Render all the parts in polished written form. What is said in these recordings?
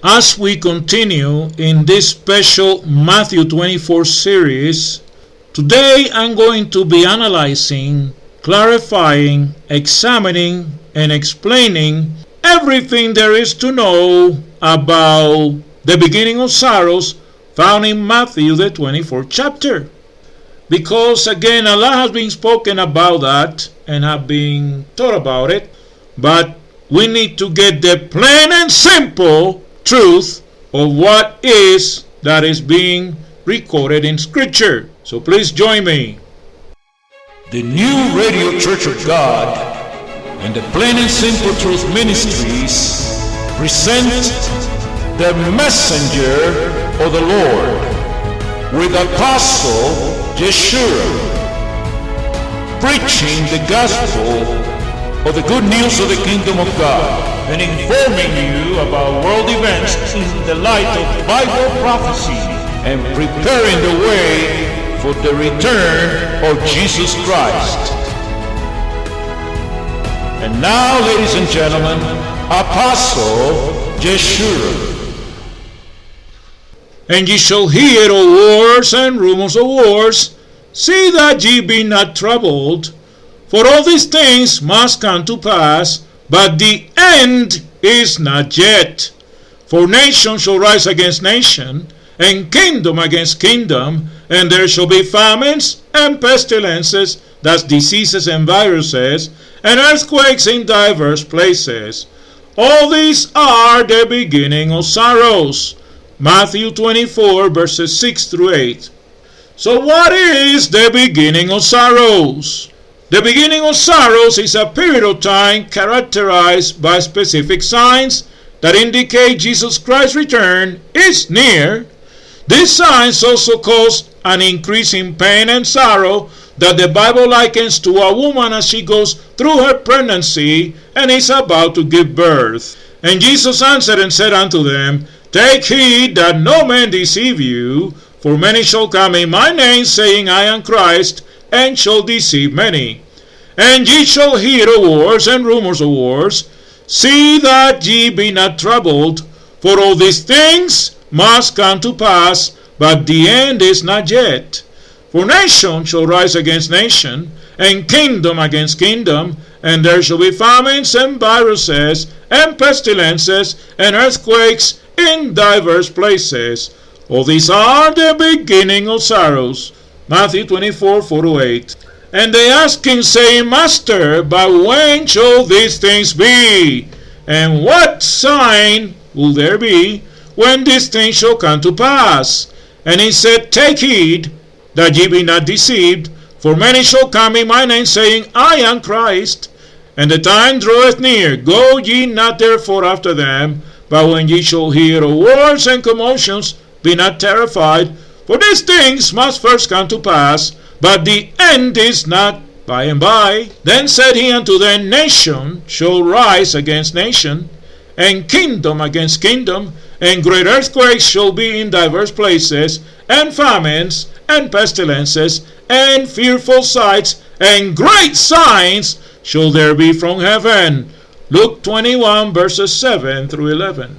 As we continue in this special Matthew 24 series, today I'm going to be analyzing, clarifying, examining, and explaining everything there is to know about the beginning of sorrows found in Matthew the 24th chapter. Because again, a lot has been spoken about that and have been taught about it, but we need to get the plain and simple truth of what is that is being recorded in Scripture. So please join me. The New Radio Church of God and the Plain and Simple Truth Ministries present the Messenger of the Lord with Apostle Usher, preaching the gospel of the good news of the kingdom of God and informing you about world events in the light of Bible prophecy and preparing the way for the return of Jesus Christ. And now, ladies and gentlemen, Apostle Usher. And ye shall hear of wars and rumors of wars. See that ye be not troubled, for all these things must come to pass, but the end is not yet. For nation shall rise against nation, and kingdom against kingdom, and there shall be famines and pestilences, that's diseases and viruses, and earthquakes in divers places. All these are the beginning of sorrows. Matthew 24 verses 6 through 8. So what is the beginning of sorrows? The beginning of sorrows is a period of time characterized by specific signs that indicate Jesus Christ's return is near. These signs also cause an increase in pain and sorrow that the Bible likens to a woman as she goes through her pregnancy and is about to give birth. And Jesus answered and said unto them, Take heed that no man deceive you, for many shall come in my name, saying, I am Christ, and shall deceive many. And ye shall hear of wars and rumors of wars. See that ye be not troubled, for all these things must come to pass, but the end is not yet. For nation shall rise against nation, and kingdom against kingdom, and there shall be famines and viruses, and pestilences, and earthquakes in divers places. All these are the beginning of sorrows. Matthew 24, 4-8. And they asked him, saying, Master, but when shall these things be? And what sign will there be when these things shall come to pass? And he said, Take heed that ye be not deceived, for many shall come in my name, saying, I am Christ. And the time draweth near. Go ye not therefore after them. But when ye shall hear of wars and commotions, be not terrified, for these things must first come to pass, but the end is not by and by. Then said he unto them, Nation shall rise against nation, and kingdom against kingdom, and great earthquakes shall be in divers places, and famines, and pestilences, and fearful sights, and great signs shall there be from heaven. Luke 21 verses 7 through 11.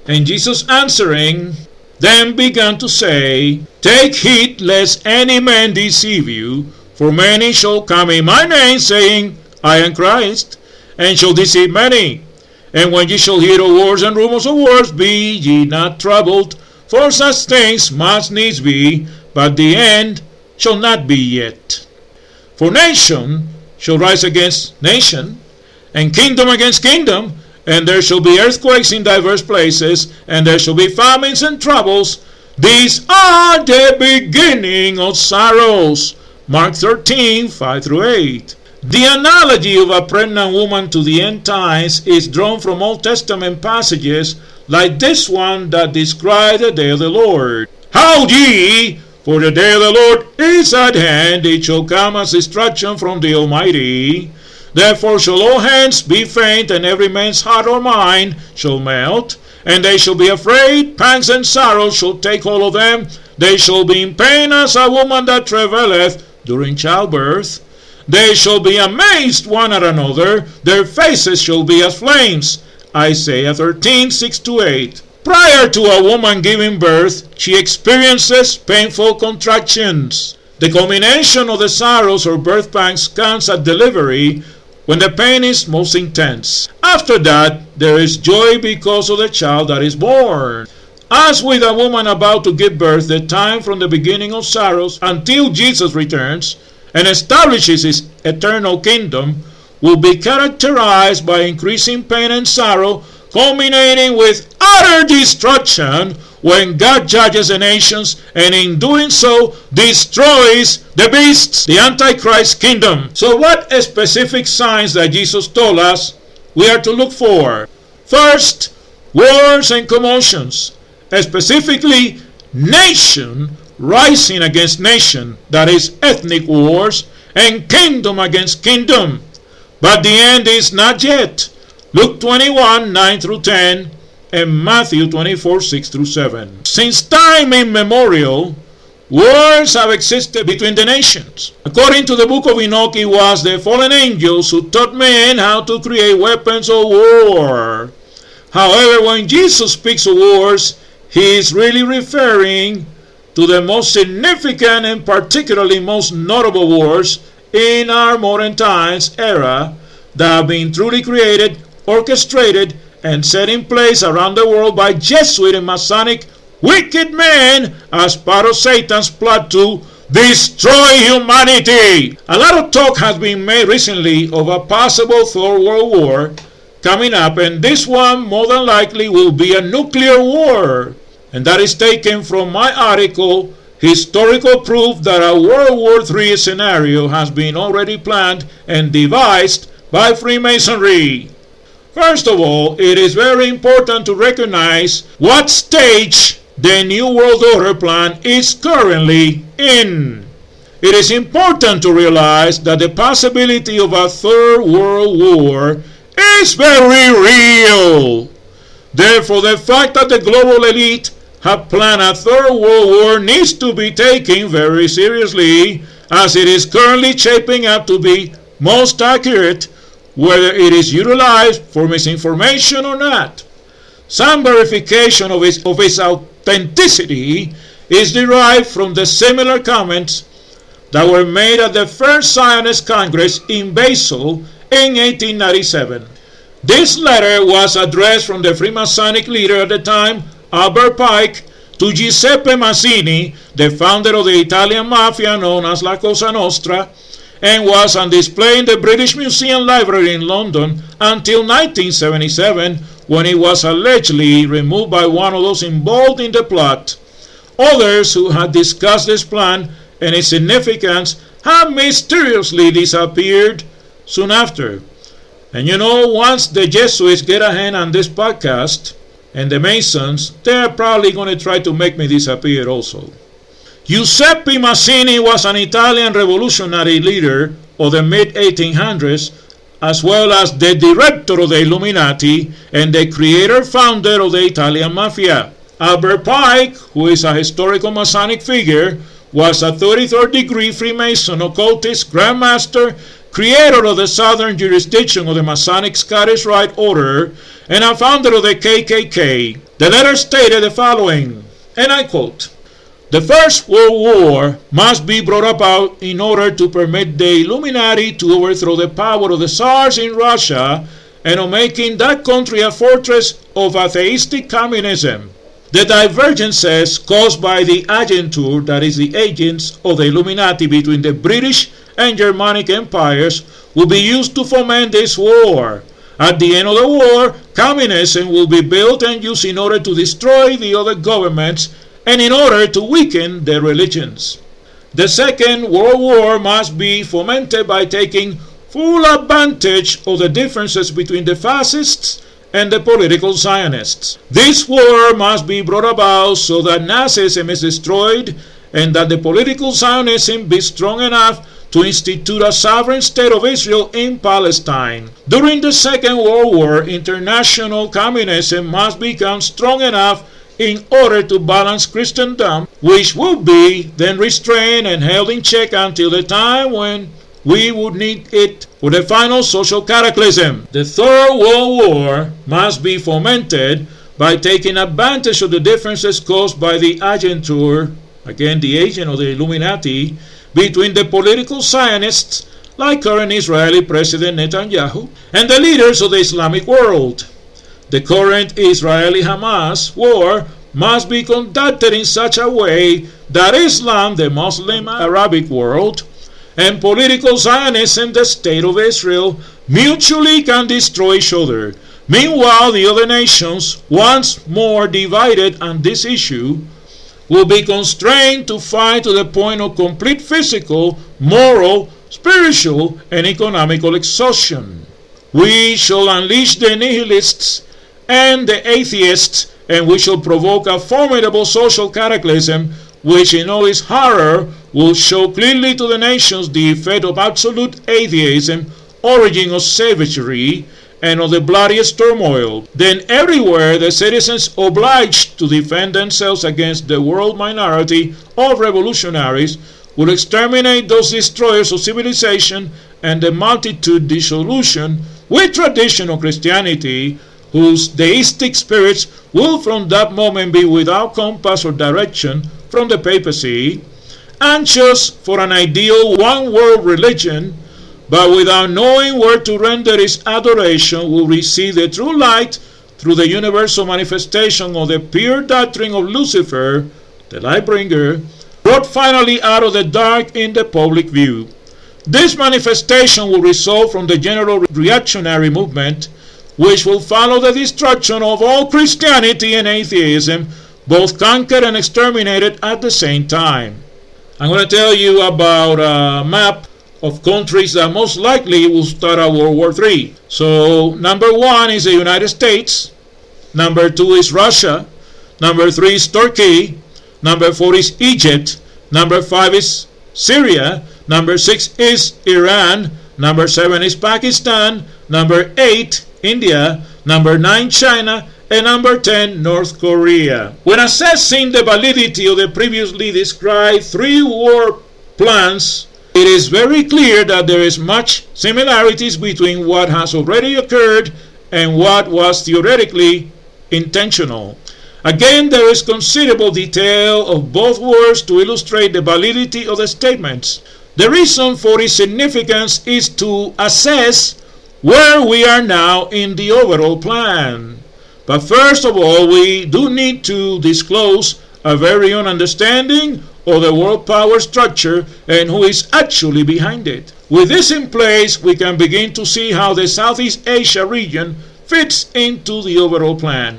And Jesus answering them began to say, Take heed lest any man deceive you, for many shall come in my name, saying, I am Christ, and shall deceive many. And when ye shall hear of wars and rumors of wars, be ye not troubled, for such things must needs be, but the end shall not be yet. For nation shall rise against nation, and kingdom against kingdom, and there shall be earthquakes in divers places, and there shall be famines and troubles. These are the beginning of sorrows. Mark 13, 5 through 8. The analogy of a pregnant woman to the end times is drawn from Old Testament passages like this one that describe the day of the Lord. How ye, for the day of the Lord is at hand, it shall come as destruction from the Almighty. Therefore shall all hands be faint, and every man's heart or mind shall melt. And they shall be afraid, pangs and sorrows shall take hold of them. They shall be in pain as a woman that travaileth during childbirth. They shall be amazed one at another, their faces shall be as flames. Isaiah 13, 6-8. Prior to a woman giving birth, she experiences painful contractions. The culmination of the sorrows or birth pangs comes at delivery, when the pain is most intense. After that, there is joy because of the child that is born. As with a woman about to give birth, the time from the beginning of sorrows until Jesus returns and establishes his eternal kingdom will be characterized by increasing pain and sorrow, culminating with utter destruction when God judges the nations and in doing so destroys the beasts, the Antichrist kingdom. So what specific signs that Jesus told us we are to look for? First, wars and commotions, specifically nation rising against nation, that is ethnic wars, and kingdom against kingdom. But the end is not yet. Luke 21, 9 through 10, and Matthew 24, 6 through 7. Since time immemorial, wars have existed between the nations. According to the book of Enoch, it was the fallen angels who taught men how to create weapons of war. However, when Jesus speaks of wars, he is really referring to the most significant and particularly most notable wars in our modern times era that have been truly created, orchestrated, and set in place around the world by Jesuit and Masonic wicked men as part of Satan's plot to destroy humanity. A lot of talk has been made recently of a possible third world war coming up, and this one more than likely will be a nuclear war. And that is taken from my article, Historical Proof that a World War III scenario has been already planned and devised by Freemasonry. First of all, it is very important to recognize what stage the New World Order plan is currently in. It is important to realize that the possibility of a third world war is very real. Therefore, the fact that the global elite have planned a third world war needs to be taken very seriously, as it is currently shaping up to be most accurate, whether it is utilized for misinformation or not. Some verification of its authenticity is derived from the similar comments that were made at the First Zionist Congress in Basel in 1897. This letter was addressed from the Freemasonic leader at the time, Albert Pike, to Giuseppe Mazzini, the founder of the Italian mafia known as La Cosa Nostra, and was on display in the British Museum Library in London until 1977, when it was allegedly removed by one of those involved in the plot. Others who had discussed this plan and its significance have mysteriously disappeared soon after. And you know, once the Jesuits get a hand on this podcast, and the Masons, they're probably going to try to make me disappear also. Giuseppe Mazzini was an Italian revolutionary leader of the mid-1800s, as well as the director of the Illuminati and the creator-founder of the Italian Mafia. Albert Pike, who is a historical Masonic figure, was a 33rd degree Freemason occultist, Grandmaster, creator of the southern jurisdiction of the Masonic Scottish Rite Order, and a founder of the KKK. The letter stated the following, and I quote, "The First World War must be brought about in order to permit the Illuminati to overthrow the power of the Tsars in Russia and of making that country a fortress of atheistic communism. The divergences caused by the agentur, that is the agents of the Illuminati between the British and Germanic empires, will be used to foment this war. At the end of the war, communism will be built and used in order to destroy the other governments and in order to weaken their religions. The Second World War must be fomented by taking full advantage of the differences between the fascists and the political Zionists. This war must be brought about so that Nazism is destroyed and that the political Zionism be strong enough to institute a sovereign state of Israel in Palestine. During the Second World War, international communism must become strong enough in order to balance Christendom, which will be then restrained and held in check until the time when we would need it for the final social cataclysm. The Third World War must be fomented by taking advantage of the differences caused by the agentur, again the agent of the Illuminati, between the political Zionists like current Israeli President Netanyahu and the leaders of the Islamic world. The current Israeli-Hamas war must be conducted in such a way that Islam, the Muslim Arabic world, and political Zionism, the State of Israel, mutually can destroy each other. Meanwhile, the other nations, once more divided on this issue, will be constrained to fight to the point of complete physical, moral, spiritual, and economical exhaustion. We shall unleash the nihilists and the atheists, and we shall provoke a formidable social cataclysm which in all its horror will show clearly to the nations the effect of absolute atheism, origin of savagery, and of the bloodiest turmoil. Then everywhere the citizens obliged to defend themselves against the world minority of revolutionaries will exterminate those destroyers of civilization and the multitude dissolution with traditional Christianity, whose deistic spirits will from that moment be without compass or direction from the papacy, anxious for an ideal one-world religion, but without knowing where to render its adoration, will receive the true light through the universal manifestation of the pure doctrine of Lucifer, the light bringer, brought finally out of the dark in the public view. This manifestation will result from the general reactionary movement, which will follow the destruction of all Christianity and atheism, both conquered and exterminated at the same time. I'm going to tell you about a map of countries that most likely will start a World War III. So number 1 is the United States, number 2 is Russia, number 3 is Turkey, number 4 is Egypt, number 5 is Syria, number 6 is Iran, number 7 is Pakistan, number 8 India, number 9 China, and number 10 North Korea. When assessing the validity of the previously described 3 war plans, it is very clear that there is much similarities between what has already occurred and what was theoretically intentional. Again, there is considerable detail of both wars to illustrate the validity of the statements. The reason for its significance is to assess where we are now in the overall plan. But first of all, we do need to disclose a very own understanding of the world power structure and who is actually behind it. With this in place, we can begin to see how the Southeast Asia region fits into the overall plan.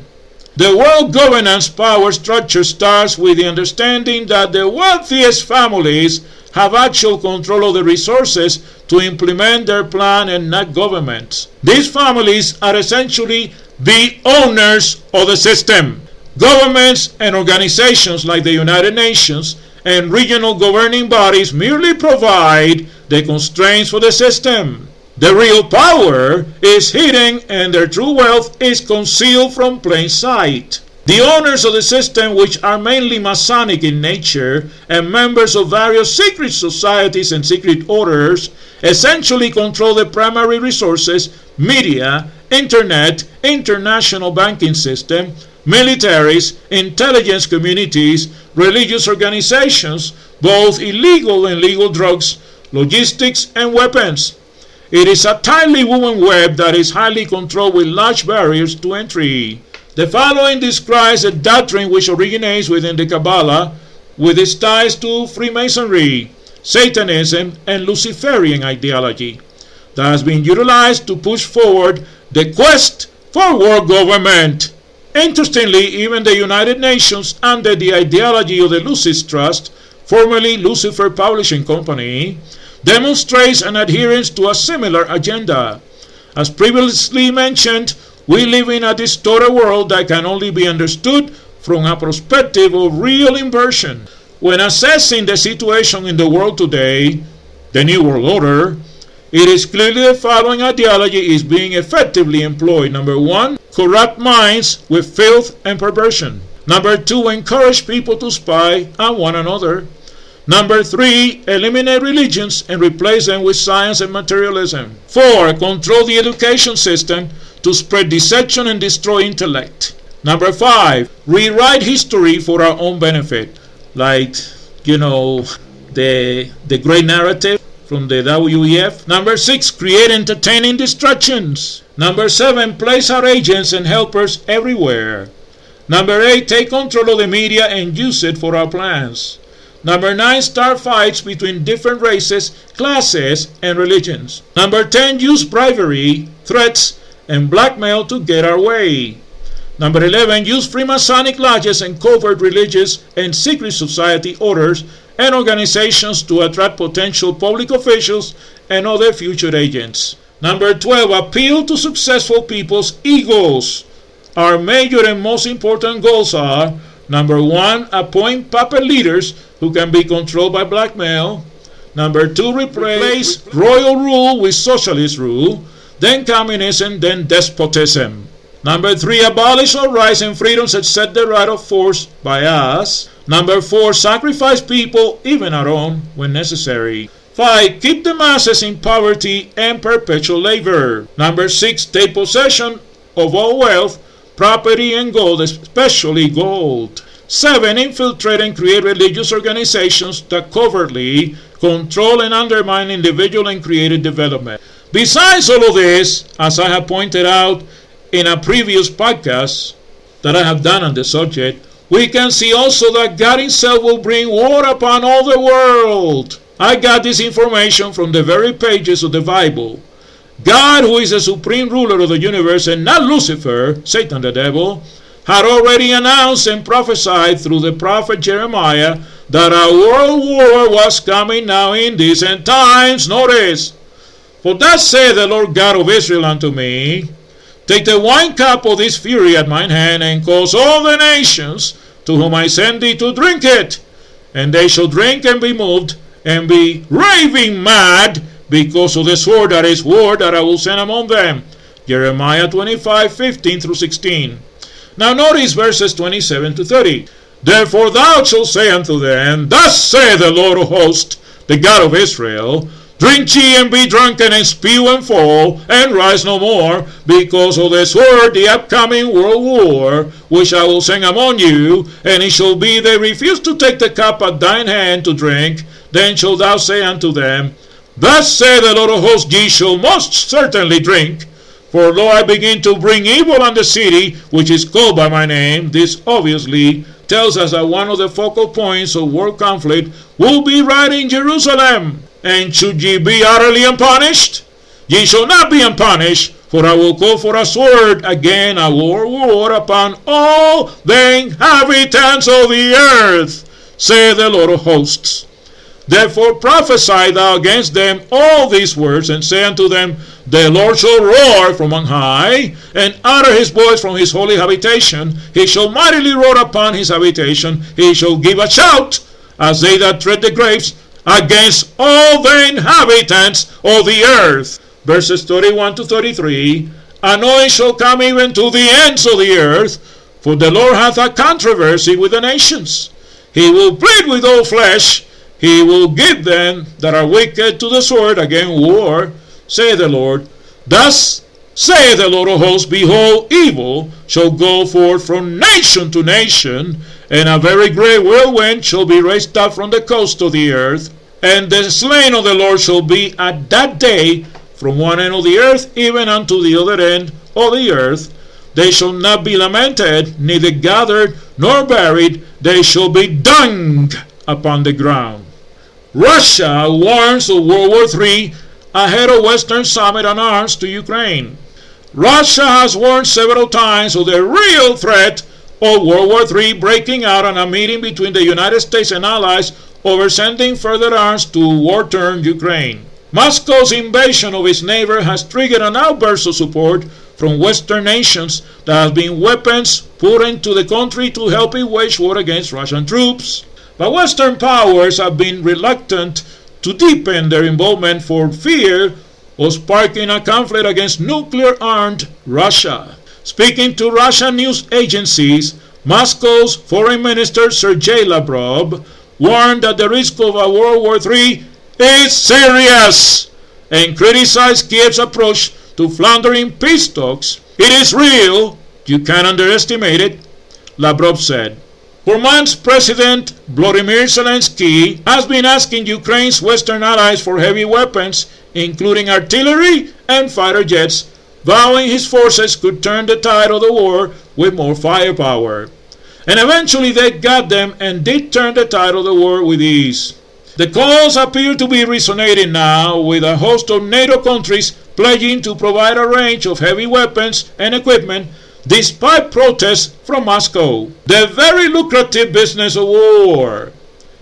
The world governance power structure starts with the understanding that the wealthiest families have actual control of the resources to implement their plan and not governments. These families are essentially the owners of the system. Governments and organizations like the United Nations and regional governing bodies merely provide the constraints for the system. The real power is hidden and their true wealth is concealed from plain sight. The owners of the system, which are mainly Masonic in nature and members of various secret societies and secret orders, essentially control the primary resources, media, internet, international banking system, militaries, intelligence communities, religious organizations, both illegal and legal drugs, logistics, and weapons. It is a tightly woven web that is highly controlled with large barriers to entry. The following describes a doctrine which originates within the Kabbalah with its ties to Freemasonry, Satanism, and Luciferian ideology that has been utilized to push forward the quest for world government. Interestingly, even the United Nations, under the ideology of the Lucis Trust, formerly Lucifer Publishing Company, demonstrates an adherence to a similar agenda. As previously mentioned, we live in a distorted world that can only be understood from a perspective of real inversion. When assessing the situation in the world today, the New World Order, it is clearly the following ideology is being effectively employed. Number 1, corrupt minds with filth and perversion. Number 2, encourage people to spy on one another. Number 3, eliminate religions and replace them with science and materialism. 4, control the education system to spread deception and destroy intellect. Number 5, rewrite history for our own benefit. Like, the great narrative from the WEF. Number 6, create entertaining distractions. Number 7, place our agents and helpers everywhere. Number 8, take control of the media and use it for our plans. Number 9, start fights between different races, classes, and religions. Number 10, use bribery, threats, and blackmail to get our way. Number 11, use Freemasonic lodges and covert religious and secret society orders and organizations to attract potential public officials and other future agents. Number 12, appeal to successful people's egos. Our major and most important goals are: number 1, appoint puppet leaders who can be controlled by blackmail. Number 2, replace royal rule with socialist rule, then communism, then despotism. Number 3, abolish all rights and freedoms except the right of force by us. Number 4, sacrifice people, even our own, when necessary. 5, keep the masses in poverty and perpetual labor. Number 6, take possession of all wealth, property, and gold, especially gold. 7, infiltrate and create religious organizations that covertly control and undermine individual and creative development. Besides all of this, as I have pointed out in a previous podcast that I have done on the subject, we can see also that God himself will bring war upon all the world. I got this information from the very pages of the Bible. God, who is the supreme ruler of the universe and not Lucifer, Satan the devil, had already announced and prophesied through the prophet Jeremiah that a world war was coming now in these end times. Notice, for thus saith the Lord God of Israel unto me, take the wine cup of this fury at mine hand, and cause all the nations to whom I send thee to drink it, and they shall drink and be moved, and be raving mad, because of the sword that is war that I will send among them. Jeremiah 25:15 through 16. Now notice verses 27 to 30. Therefore thou shalt say unto them, thus saith the Lord of hosts, the God of Israel, drink ye and be drunken, and spew and fall, and rise no more, because of the sword, the upcoming world war, which I will send among you. And it shall be, they refuse to take the cup at thine hand to drink. Then shalt thou say unto them, thus saith the Lord of hosts, ye shall most certainly drink. For lo, I begin to bring evil on the city, which is called by my name. This obviously tells us that one of the focal points of world conflict will be right in Jerusalem. And should ye be utterly unpunished? Ye shall not be unpunished, for I will call for a sword again, a war upon all the inhabitants of the earth, saith the Lord of hosts. Therefore prophesy thou against them all these words, and say unto them, the Lord shall roar from on high, and utter his voice from his holy habitation. He shall mightily roar upon his habitation. He shall give a shout, as they that tread the grapes, against all the inhabitants of the earth. Verses 31 to 33. And it shall come even to the ends of the earth, for the Lord hath a controversy with the nations. He will plead with all flesh. He will give them that are wicked to the sword, again war, saith the Lord. Thus saith the Lord of hosts, behold, evil shall go forth from nation to nation, and a very great whirlwind shall be raised up from the coast of the earth. And the slain of the Lord shall be at that day from one end of the earth even unto the other end of the earth. They shall not be lamented, neither gathered nor buried. They shall be dung upon the ground. Russia warns of World War III ahead of Western summit on arms to Ukraine. Russia has warned several times of the real threat of World War III breaking out on a meeting between the United States and allies over sending further arms to war-torn Ukraine. Moscow's invasion of its neighbor has triggered an outburst of support from Western nations that have been weapons put into the country to help it wage war against Russian troops. But Western powers have been reluctant to deepen their involvement for fear of sparking a conflict against nuclear-armed Russia. Speaking to Russian news agencies, Moscow's Foreign Minister Sergei Lavrov warned that the risk of a World War III is serious and criticized Kiev's approach to floundering peace talks. It is real, You can't underestimate it, Lavrov said. For months, President Volodymyr Zelensky has been asking Ukraine's Western allies for heavy weapons, including artillery and fighter jets, vowing his forces could turn the tide of the war with more firepower. And eventually they got them and did turn the tide of the war with ease. The calls appear to be resonating now, with a host of NATO countries pledging to provide a range of heavy weapons and equipment despite protests from Moscow. The very lucrative business of war.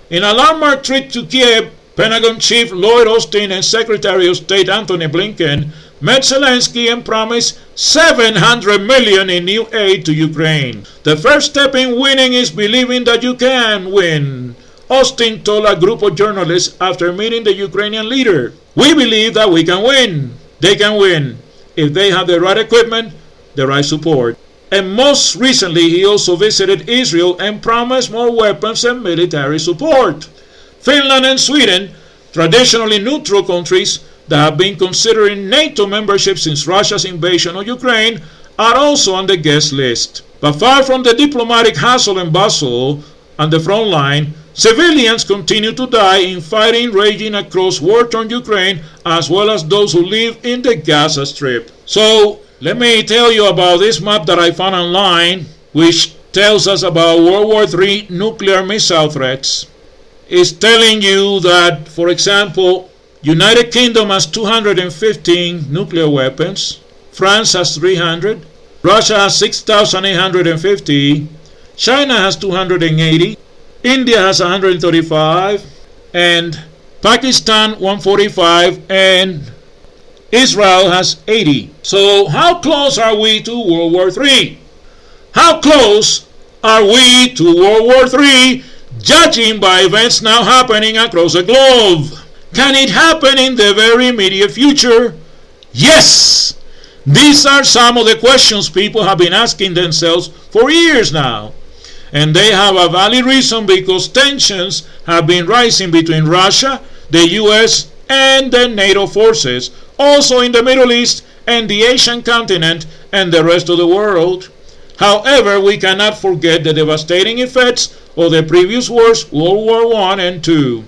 In a landmark trip to Kiev, Pentagon Chief Lloyd Austin and Secretary of State Antony Blinken met Zelensky and promised $700 million in new aid to Ukraine. The first step in winning is believing that you can win, Austin told a group of journalists after meeting the Ukrainian leader. We believe that we can win. They can win if they have the right equipment, the right support. And most recently, he also visited Israel and promised more weapons and military support. Finland and Sweden, traditionally neutral countries that have been considering NATO membership since Russia's invasion of Ukraine, are also on the guest list. But far from the diplomatic hassle and bustle on the front line, civilians continue to die in fighting raging across war-torn Ukraine, as well as those who live in the Gaza Strip. So, let me tell you about this map that I found online, which tells us about World War III nuclear missile threats. It's telling you that, for example, United Kingdom has 215 nuclear weapons, France has 300, Russia has 6,850, China has 280, India has 135, and Pakistan 145, and Israel has 80. So how close are we to World War III? How close are we to World War III, judging by events now happening across the globe? Can it happen in the very immediate future? Yes! These are some of the questions people have been asking themselves for years now. And they have a valid reason, because tensions have been rising between Russia, the US, and the NATO forces, also in the Middle East and the Asian continent and the rest of the world. However, we cannot forget the devastating effects of the previous wars, World War I and II.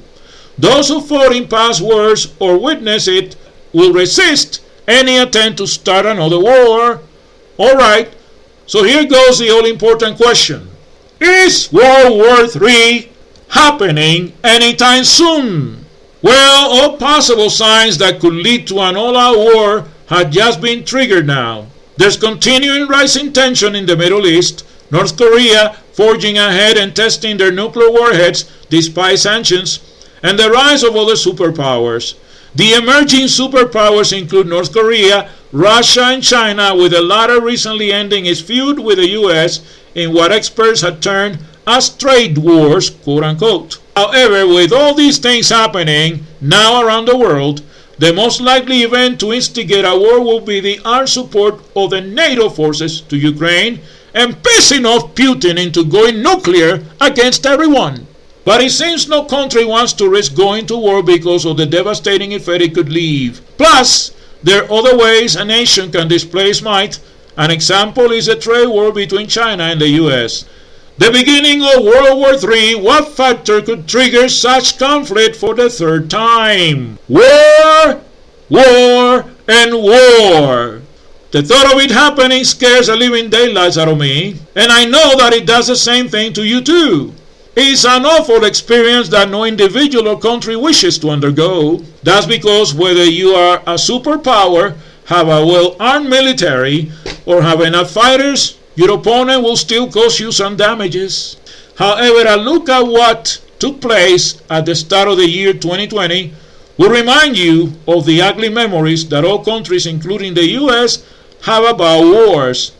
Those who fought in past wars or witnessed it will resist any attempt to start another war. Alright, so here goes the all-important question. Is World War III happening anytime soon? Well, all possible signs that could lead to an all-out war have just been triggered now. There's continuing rising tension in the Middle East, North Korea forging ahead and testing their nuclear warheads despite sanctions, and the rise of other superpowers. The emerging superpowers include North Korea, Russia, and China, with the latter recently ending its feud with the US in what experts had termed as trade wars, quote-unquote. However, with all these things happening now around the world, the most likely event to instigate a war will be the armed support of the NATO forces to Ukraine and pissing off Putin into going nuclear against everyone. But it seems no country wants to risk going to war because of the devastating effect it could leave. Plus, there are other ways a nation can display its might. An example is the trade war between China and the US. The beginning of World War III, what factor could trigger such conflict for the third time? War, war, and war. The thought of it happening scares the living daylights out of me, and I know that it does the same thing to you too. It's an awful experience that no individual or country wishes to undergo. That's because whether you are a superpower, have a well-armed military, or have enough fighters, your opponent will still cause you some damages. However, a look at what took place at the start of the year 2020 will remind you of the ugly memories that all countries, including the US, have about wars.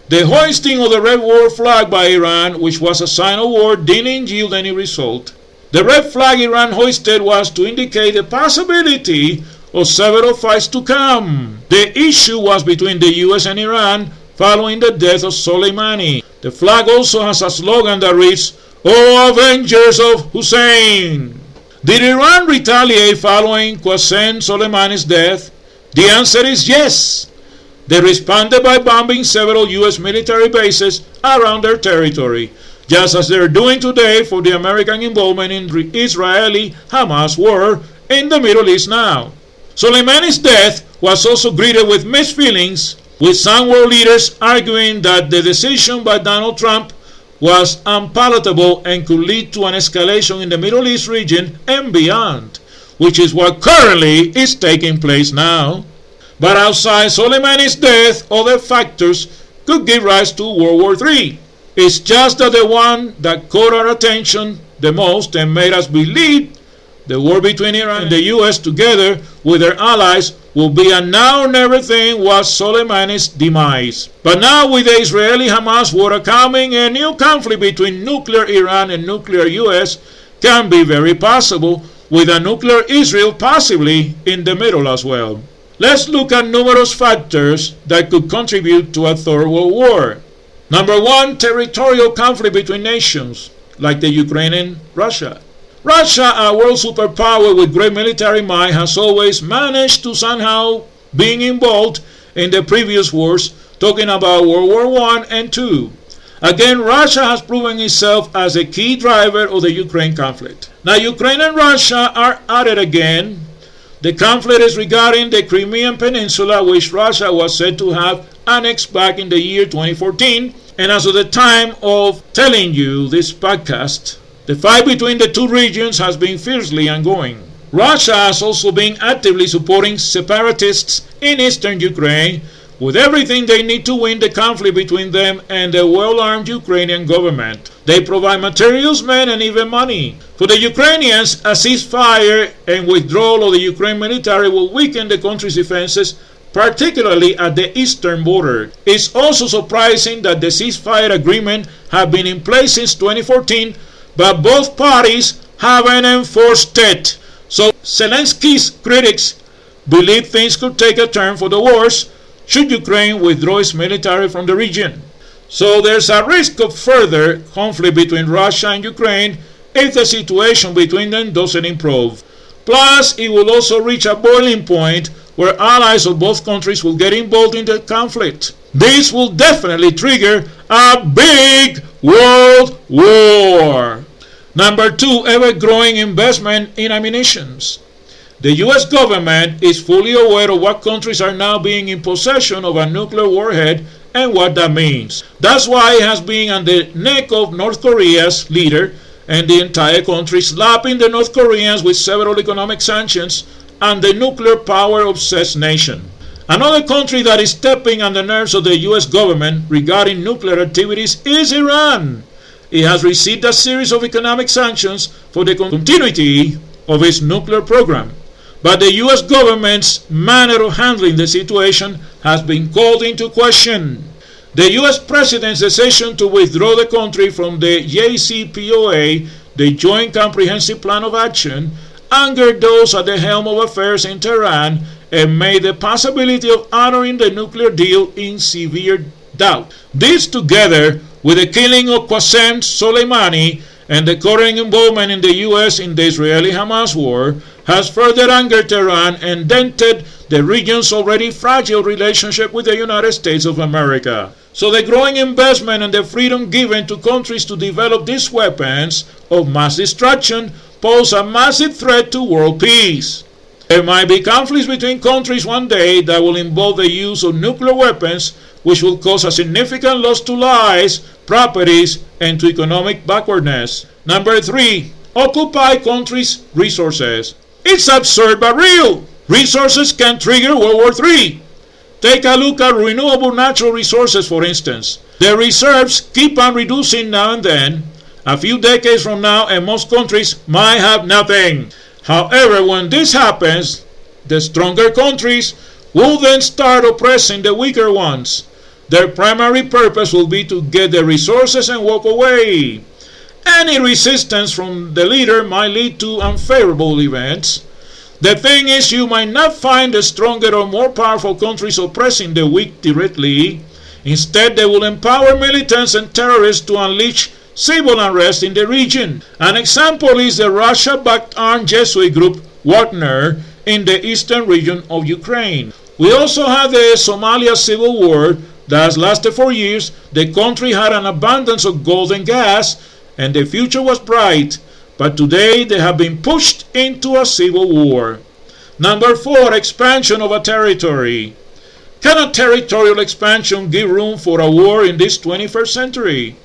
The hoisting of the red war flag by Iran, which was a sign of war, didn't yield any result. The red flag Iran hoisted was to indicate the possibility of several fights to come. The issue was between the US and Iran following the death of Soleimani. The flag also has a slogan that reads, "O Avengers of Hussein." Did Iran retaliate following Qasem Soleimani's death? The answer is yes. They responded by bombing several U.S. military bases around their territory, just as they're doing today for the American involvement in the Israeli-Hamas war in the Middle East now. Soleimani's death was also greeted with mixed feelings, with some world leaders arguing that the decision by Donald Trump was unpalatable and could lead to an escalation in the Middle East region and beyond, which is what currently is taking place now. But outside Soleimani's death, other factors could give rise to World War III. It's just that the one that caught our attention the most and made us believe the war between Iran and the U.S. together with their allies will be a now or never thing was Soleimani's demise. But now with the Israeli-Hamas war coming, a new conflict between nuclear Iran and nuclear U.S. can be very possible, with a nuclear Israel possibly in the middle as well. Let's look at numerous factors that could contribute to a third world war. Number one, territorial conflict between nations, like the Ukraine and Russia. Russia, a world superpower with great military might, has always managed to somehow being involved in the previous wars, talking about World War I and II. Again, Russia has proven itself as a key driver of the Ukraine conflict. Now, Ukraine and Russia are at it again. The conflict is regarding the Crimean Peninsula, which Russia was said to have annexed back in the year 2014. And as of the time of telling you this podcast, the fight between the two regions has been fiercely ongoing. Russia has also been actively supporting separatists in eastern Ukraine with everything they need to win the conflict between them and the well-armed Ukrainian government. They provide materials, men, and even money. For the Ukrainians, a ceasefire and withdrawal of the Ukraine military will weaken the country's defenses, particularly at the eastern border. It's also surprising that the ceasefire agreement has been in place since 2014, but both parties haven't enforced it. So Zelensky's critics believe things could take a turn for the worse should Ukraine withdraw its military from the region. So there's a risk of further conflict between Russia and Ukraine if the situation between them doesn't improve. Plus, it will also reach a boiling point where allies of both countries will get involved in the conflict. This will definitely trigger a big world war. Number two, ever-growing investment in ammunitions. The U.S. government is fully aware of what countries are now being in possession of a nuclear warhead and what that means. That's why it has been on the neck of North Korea's leader and the entire country, slapping the North Koreans with several economic sanctions and the nuclear power-obsessed nation. Another country that is stepping on the nerves of the U.S. government regarding nuclear activities is Iran. It has received a series of economic sanctions for the continuity of its nuclear program. But the U.S. government's manner of handling the situation has been called into question. The U.S. president's decision to withdraw the country from the JCPOA, the Joint Comprehensive Plan of Action, angered those at the helm of affairs in Tehran and made the possibility of honoring the nuclear deal in severe doubt. This, together with the killing of Qasem Soleimani and the current involvement in the U.S. in the Israeli-Hamas war, has further angered Tehran and dented the region's already fragile relationship with the United States of America. So the growing investment and the freedom given to countries to develop these weapons of mass destruction pose a massive threat to world peace. There might be conflicts between countries one day that will involve the use of nuclear weapons, which will cause a significant loss to lives, properties, and to economic backwardness. Number three, occupy countries' resources. It's absurd but real. Resources can trigger World War III. Take a look at renewable natural resources, for instance. The reserves keep on reducing now and then. A few decades from now, and most countries might have nothing. However, when this happens, the stronger countries will then start oppressing the weaker ones. Their primary purpose will be to get the resources and walk away. Any resistance from the leader might lead to unfavorable events. The thing is, you might not find the stronger or more powerful countries oppressing the weak directly. Instead, they will empower militants and terrorists to unleash civil unrest in the region. An example is the Russia-backed armed Jesuit group Wagner in the eastern region of Ukraine. We also had the Somalia Civil War that lasted for years. The country had an abundance of gold and gas, and the future was bright. But today they have been pushed into a civil war. Number 4, expansion of a territory. Can a territorial expansion give room for a war in this 21st century?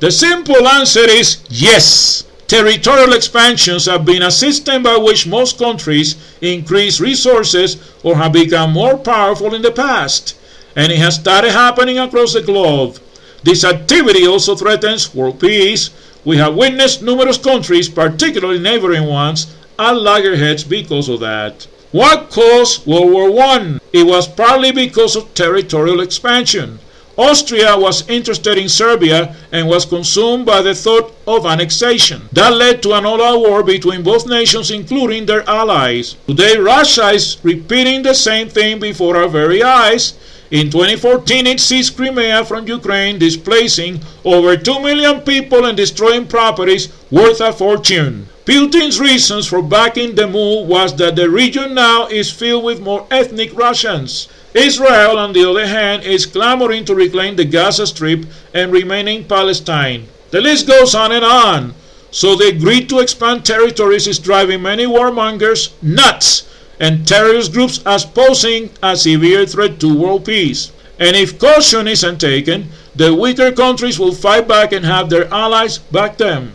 The simple answer is yes. Territorial expansions have been a system by which most countries increase resources or have become more powerful in the past, and it has started happening across the globe. This activity also threatens world peace. We have witnessed numerous countries, particularly neighboring ones, at loggerheads because of that. What caused World War I? It was partly because of territorial expansion. Austria was interested in Serbia and was consumed by the thought of annexation. That led to an all-out war between both nations, including their allies. Today, Russia is repeating the same thing before our very eyes. In 2014, it seized Crimea from Ukraine, displacing over 2 million people and destroying properties worth a fortune. Putin's reasons for backing the move was that the region now is filled with more ethnic Russians. Israel, on the other hand, is clamoring to reclaim the Gaza Strip and remain in Palestine. The list goes on and on. So the greed to expand territories is driving many warmongers nuts, and terrorist groups as posing a severe threat to world peace. And if caution isn't taken, the weaker countries will fight back and have their allies back them.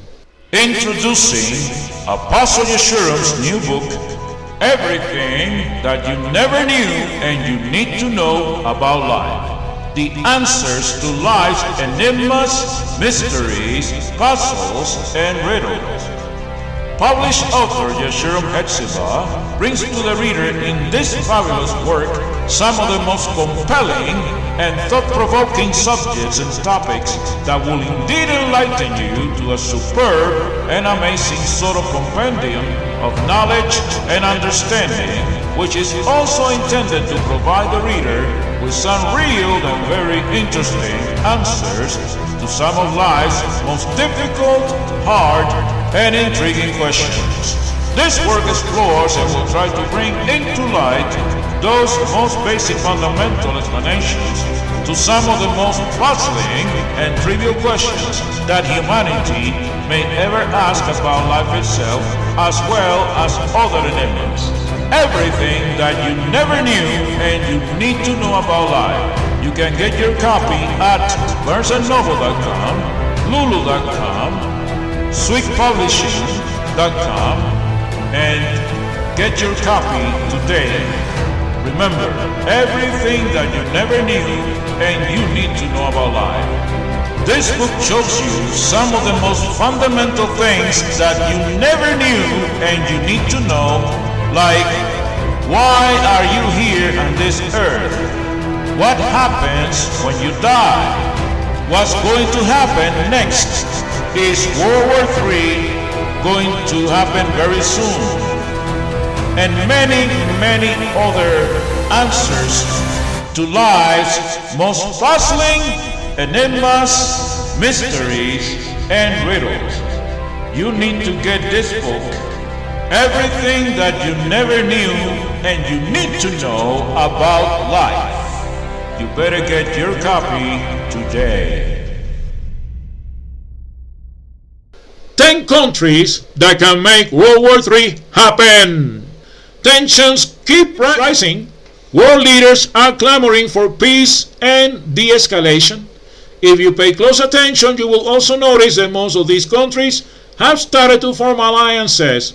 Introducing Apostle Yeshurun's new book, Everything That You Never Knew and You Need to Know About Life. The answers to life's enigmas, mysteries, puzzles, and riddles. Published author Yeshurun Hetziba brings to the reader in this fabulous work some of the most compelling and thought-provoking subjects and topics that will indeed enlighten you to a superb and amazing sort of compendium of knowledge and understanding, which is also intended to provide the reader with some real and very interesting answers to some of life's most difficult, hard, and intriguing questions. This work explores and will try to bring into light those most basic fundamental explanations to some of the most puzzling and trivial questions that humanity may ever ask about life itself, as well as other enigmas. Everything that you never knew and you need to know about life. You can get your copy at barnesandnoble.com, lulu.com, sweetpublishing.com, and get your copy today. Remember, everything that you never knew and you need to know about life. This book shows you some of the most fundamental things that you never knew and you need to know, like why are you here on this earth? What happens when you die? What's going to happen next? Is World War III going to happen very soon? And many, many other answers to life's most puzzling enigmas, mysteries, and riddles. You need to get this book, Everything That You Never Knew and You Need to Know About Life. You better get your copy today. 10 countries that can make World War III happen. Tensions keep rising. World leaders are clamoring for peace and de-escalation. If you pay close attention, you will also notice that most of these countries have started to form alliances.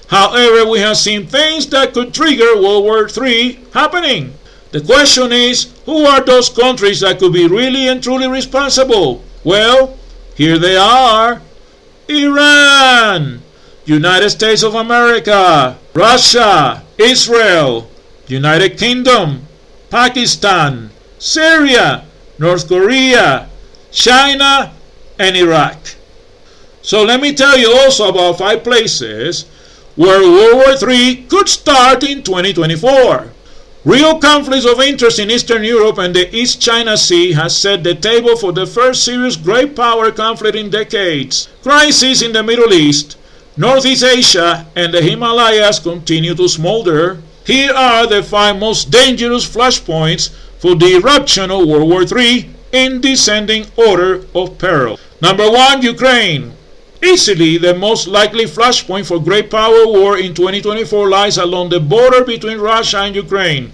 However, we have seen things that could trigger World War III happening. The question is, who are those countries that could be really and truly responsible? Well, here they are. Iran, United States of America, Russia, Israel, United Kingdom, Pakistan, Syria, North Korea, China, and Iraq. So let me tell you also about 5 places where World War III could start in 2024. Real conflicts of interest in Eastern Europe and the East China Sea has set the table for the first serious great power conflict in decades. Crises in the Middle East, Northeast Asia, and the Himalayas continue to smolder. Here are the 5 most dangerous flashpoints for the eruption of World War III in descending order of peril. Number 1, Ukraine. Easily the most likely flashpoint for great power war in 2024 lies along the border between Russia and Ukraine.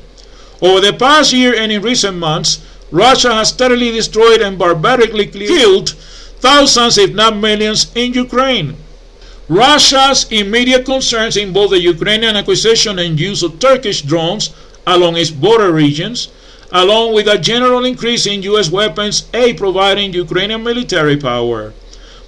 Over the past year and in recent months, Russia has steadily destroyed and barbarically killed thousands if not millions in Ukraine. Russia's immediate concerns involve the Ukrainian acquisition and use of Turkish drones along its border regions, along with a general increase in U.S. weapons aid providing Ukrainian military power.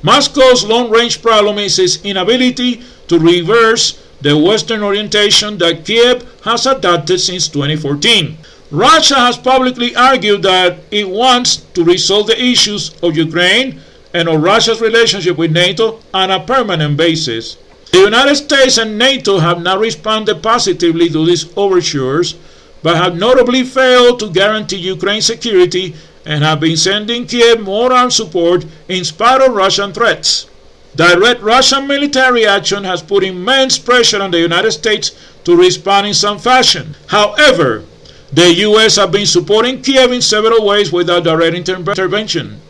Moscow's long-range problem is its inability to reverse the Western orientation that Kiev has adopted since 2014. Russia has publicly argued that it wants to resolve the issues of Ukraine and of Russia's relationship with NATO on a permanent basis. The United States and NATO have not responded positively to these overtures, but have notably failed to guarantee Ukraine's security and have been sending Kiev more armed support in spite of Russian threats. Direct Russian military action has put immense pressure on the United States to respond in some fashion. However, the U.S. have been supporting Kiev in several ways without direct intervention.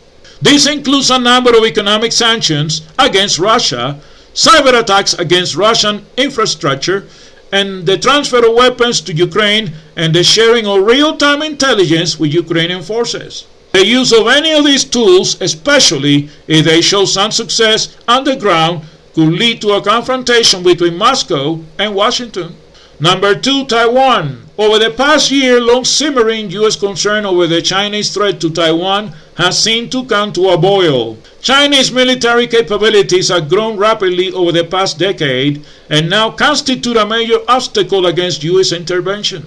This includes a number of economic sanctions against Russia, cyber attacks against Russian infrastructure, and the transfer of weapons to Ukraine and the sharing of real-time intelligence with Ukrainian forces. The use of any of these tools, especially if they show some success on the ground, could lead to a confrontation between Moscow and Washington. Number 2, Taiwan. Over the past year, long simmering U.S. concern over the Chinese threat to Taiwan has seemed to come to a boil. Chinese military capabilities have grown rapidly over the past decade and now constitute a major obstacle against U.S. intervention.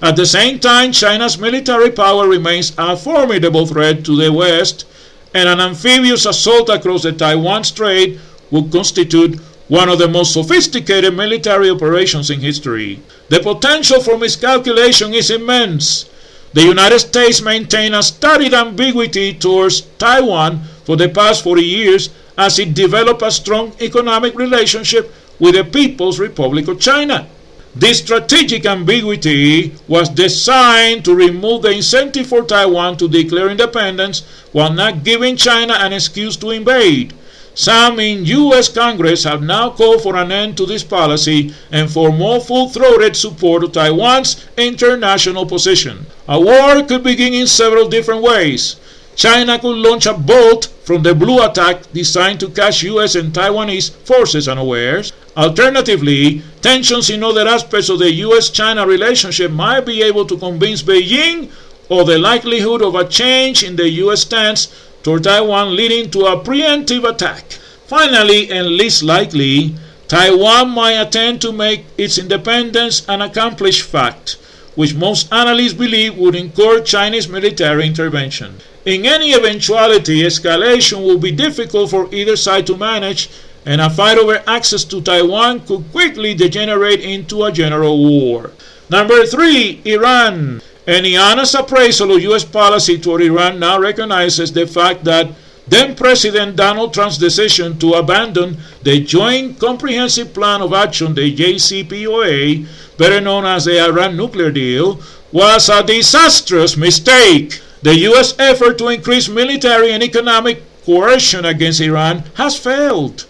At the same time, China's military power remains a formidable threat to the West, and an amphibious assault across the Taiwan Strait would constitute one of the most sophisticated military operations in history. The potential for miscalculation is immense. The United States maintained a studied ambiguity towards Taiwan for the past 40 years as it developed a strong economic relationship with the People's Republic of China. This strategic ambiguity was designed to remove the incentive for Taiwan to declare independence while not giving China an excuse to invade. Some in U.S. Congress have now called for an end to this policy and for more full-throated support of Taiwan's international position. A war could begin in several different ways. China could launch a bolt from the blue attack designed to catch U.S. and Taiwanese forces unawares. Alternatively, tensions in other aspects of the U.S.-China relationship might be able to convince Beijing of the likelihood of a change in the U.S. stance toward Taiwan, leading to a preemptive attack. Finally, and least likely, Taiwan might attempt to make its independence an accomplished fact, which most analysts believe would incur Chinese military intervention. In any eventuality, escalation will be difficult for either side to manage, and a fight over access to Taiwan could quickly degenerate into a general war. Number 3, Iran. Any honest appraisal of U.S. policy toward Iran now recognizes the fact that then-President Donald Trump's decision to abandon the Joint Comprehensive Plan of Action, the JCPOA, better known as the Iran nuclear deal, was a disastrous mistake. The U.S. effort to increase military and economic coercion against Iran has failed.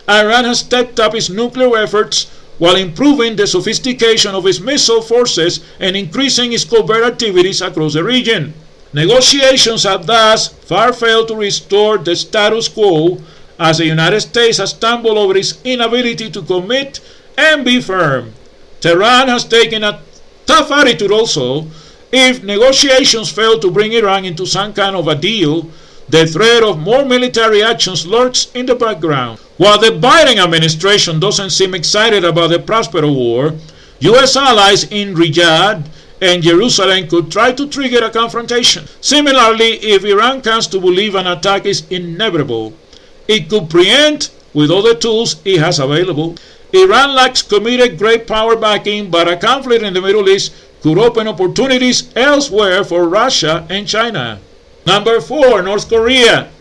Iran has stepped up its nuclear efforts while improving the sophistication of its missile forces and increasing its covert activities across the region. Negotiations have thus far failed to restore the status quo, as the United States has stumbled over its inability to commit and be firm. Tehran has taken a tough attitude also. If negotiations fail to bring Iran into some kind of a deal, the threat of more military actions lurks in the background. While the Biden administration doesn't seem excited about the prospect of war, U.S. allies in Riyadh and Jerusalem could try to trigger a confrontation. Similarly, if Iran comes to believe an attack is inevitable, it could preempt with all the tools it has available. Iran lacks committed great power backing, but a conflict in the Middle East could open opportunities elsewhere for Russia and China. Number 4, North Korea.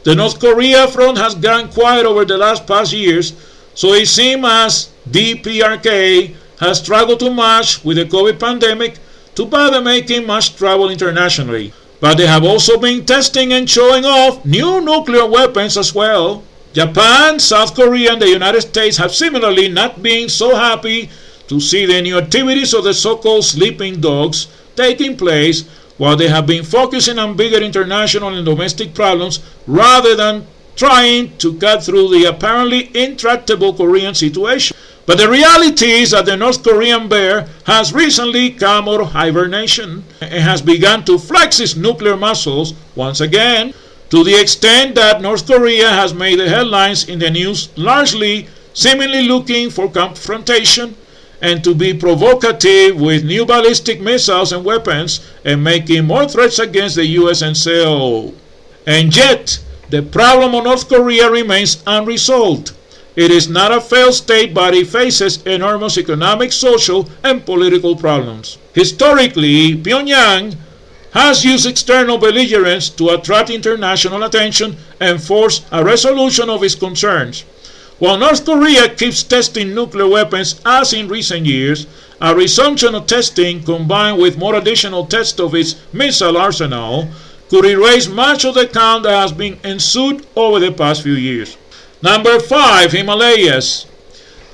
The North Korea front has gone quiet over the past years, so it seems as DPRK has struggled to match with the COVID pandemic to bother making much travel internationally. But they have also been testing and showing off new nuclear weapons as well. Japan, South Korea, and the United States have similarly not been so happy to see the new activities of the so-called sleeping dogs taking place, while they have been focusing on bigger international and domestic problems rather than trying to cut through the apparently intractable Korean situation. But the reality is that the North Korean bear has recently come out of hibernation and has begun to flex its nuclear muscles once again, to the extent that North Korea has made the headlines in the news, largely seemingly looking for confrontation and to be provocative with new ballistic missiles and weapons and making more threats against the US and Seoul. And yet, the problem of North Korea remains unresolved. It is not a failed state, but it faces enormous economic, social, and political problems. Historically, Pyongyang has used external belligerence to attract international attention and force a resolution of its concerns. While North Korea keeps testing nuclear weapons as in recent years, a resumption of testing combined with more additional tests of its missile arsenal could erase much of the calm that has been ensued over the past few years. Number 5. Himalayas.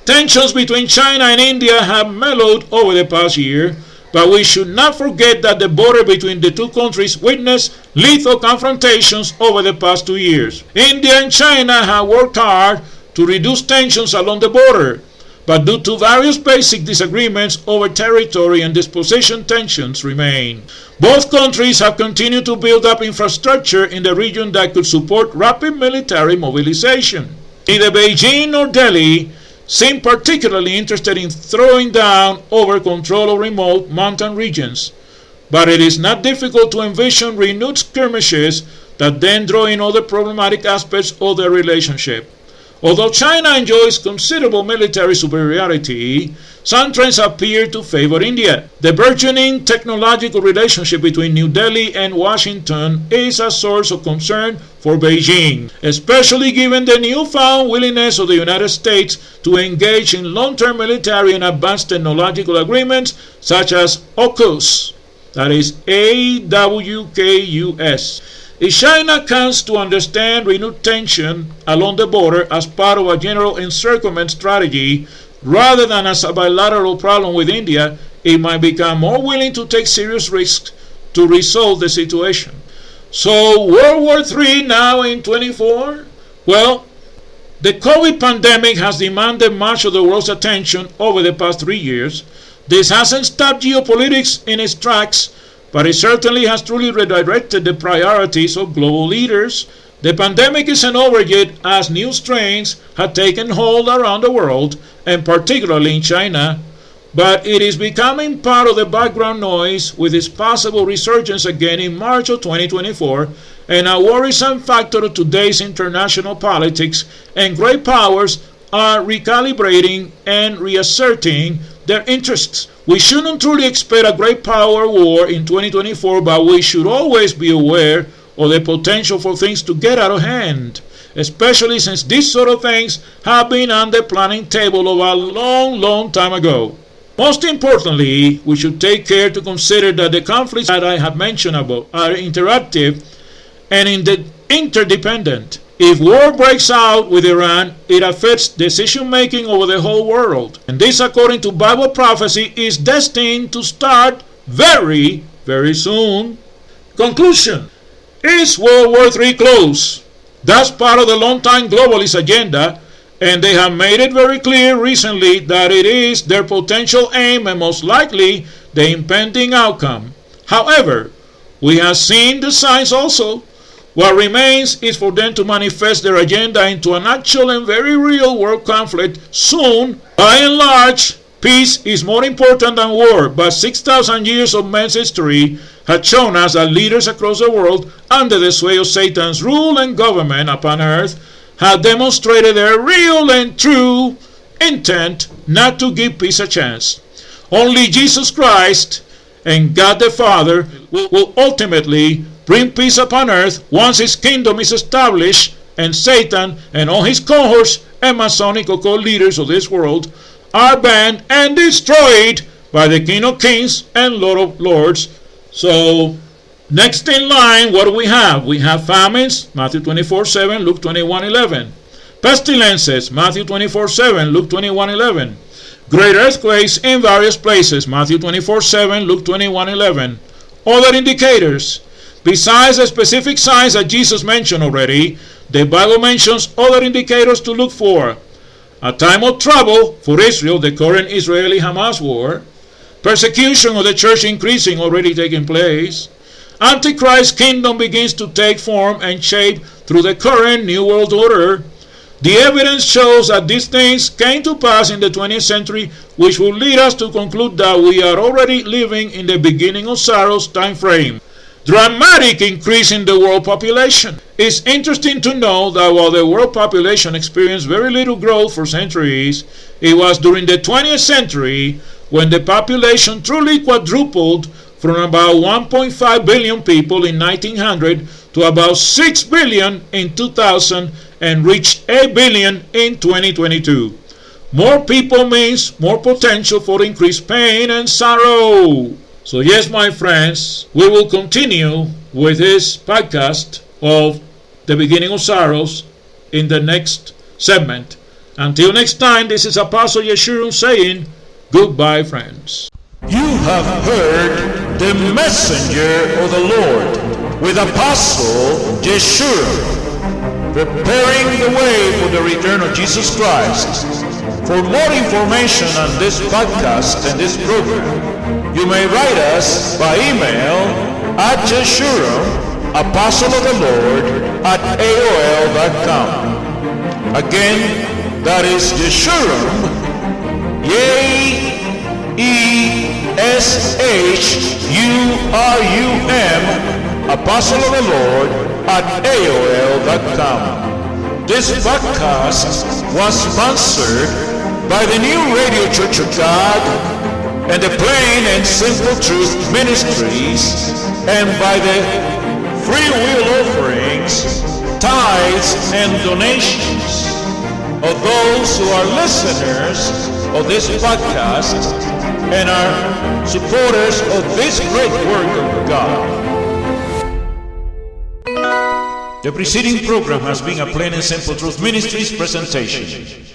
Tensions between China and India have mellowed over the past year, but we should not forget that the border between the two countries witnessed lethal confrontations over the past 2 years. India and China have worked hard to reduce tensions along the border, but due to various basic disagreements over territory and disposition, tensions remain. Both countries have continued to build up infrastructure in the region that could support rapid military mobilization. Neither Beijing nor Delhi seem particularly interested in throwing down over control of remote mountain regions, but it is not difficult to envision renewed skirmishes that then draw in other problematic aspects of their relationship. Although China enjoys considerable military superiority, some trends appear to favor India. The burgeoning technological relationship between New Delhi and Washington is a source of concern for Beijing, especially given the newfound willingness of the United States to engage in long-term military and advanced technological agreements such as AUKUS, that is AWKUS. If China comes to understand renewed tension along the border as part of a general encirclement strategy rather than as a bilateral problem with India, it might become more willing to take serious risks to resolve the situation. So World War III now in 24? Well, the COVID pandemic has demanded much of the world's attention over the past 3 years. This hasn't stopped geopolitics in its tracks, but it certainly has truly redirected the priorities of global leaders. The pandemic isn't over yet, as new strains have taken hold around the world, and particularly in China, but it is becoming part of the background noise with its possible resurgence again in March of 2024, and a worrisome factor of today's international politics, and great powers are recalibrating and reasserting their interests. We shouldn't truly expect a great power war in 2024, but we should always be aware of the potential for things to get out of hand, especially since these sort of things have been on the planning table of a long time ago. Most importantly, we should take care to consider that the conflicts that I have mentioned above are interactive and interdependent. If war breaks out with Iran, it affects decision-making over the whole world. And this, according to Bible prophecy, is destined to start very soon. Conclusion. Is World War III close? That's part of the long-time globalist agenda, and they have made it very clear recently that it is their potential aim and most likely the impending outcome. However, we have seen the signs also. What remains is for them to manifest their agenda into an actual and very real world conflict soon. By and large, peace is more important than war, but 6,000 years of man's history have shown us that leaders across the world, under the sway of Satan's rule and government upon earth, have demonstrated their real and true intent not to give peace a chance. Only Jesus Christ and God the Father will ultimately bring peace upon earth once his kingdom is established, and Satan and all his cohorts and Masonic occult leaders of this world are banned and destroyed by the King of Kings and Lord of Lords. So next in line, what do we have? We have famines, Matthew 24:7, Luke 21:11. Pestilences, Matthew 24:7, Luke 21:11. Great earthquakes in various places, Matthew 24:7, Luke 21:11. Other indicators. Besides the specific signs that Jesus mentioned already, the Bible mentions other indicators to look for. A time of trouble for Israel, the current Israeli-Hamas war. Persecution of the church increasing, already taking place. Antichrist's kingdom begins to take form and shape through the current New World Order. The evidence shows that these things came to pass in the 20th century, which will lead us to conclude that we are already living in the beginning of sorrows time frame. Dramatic increase in the world population. It's interesting to know that while the world population experienced very little growth for centuries, it was during the 20th century when the population truly quadrupled from about 1.5 billion people in 1900 to about 6 billion in 2000 and reached 8 billion in 2022. More people means more potential for increased pain and sorrow. So yes, my friends, we will continue with this podcast of the beginning of sorrows in the next segment. Until next time, this is Apostle Yeshurun saying, goodbye, friends. You have heard the messenger of the Lord with Apostle Yeshurun, preparing the way for the return of Jesus Christ. For more information on this podcast and this program, you may write us by email at Yeshurun, Apostle of the Lord, at AOL.com. Again, that is Yeshurun, Yeshurun, Apostle of the Lord, at AOL.com. This podcast was sponsored by the New Radio Church of God and the Plain and Simple Truth Ministries, and by the free will offerings, tithes, and donations of those who are listeners of this podcast and are supporters of this great work of God. The preceding program has been a Plain and Simple Truth Ministries presentation.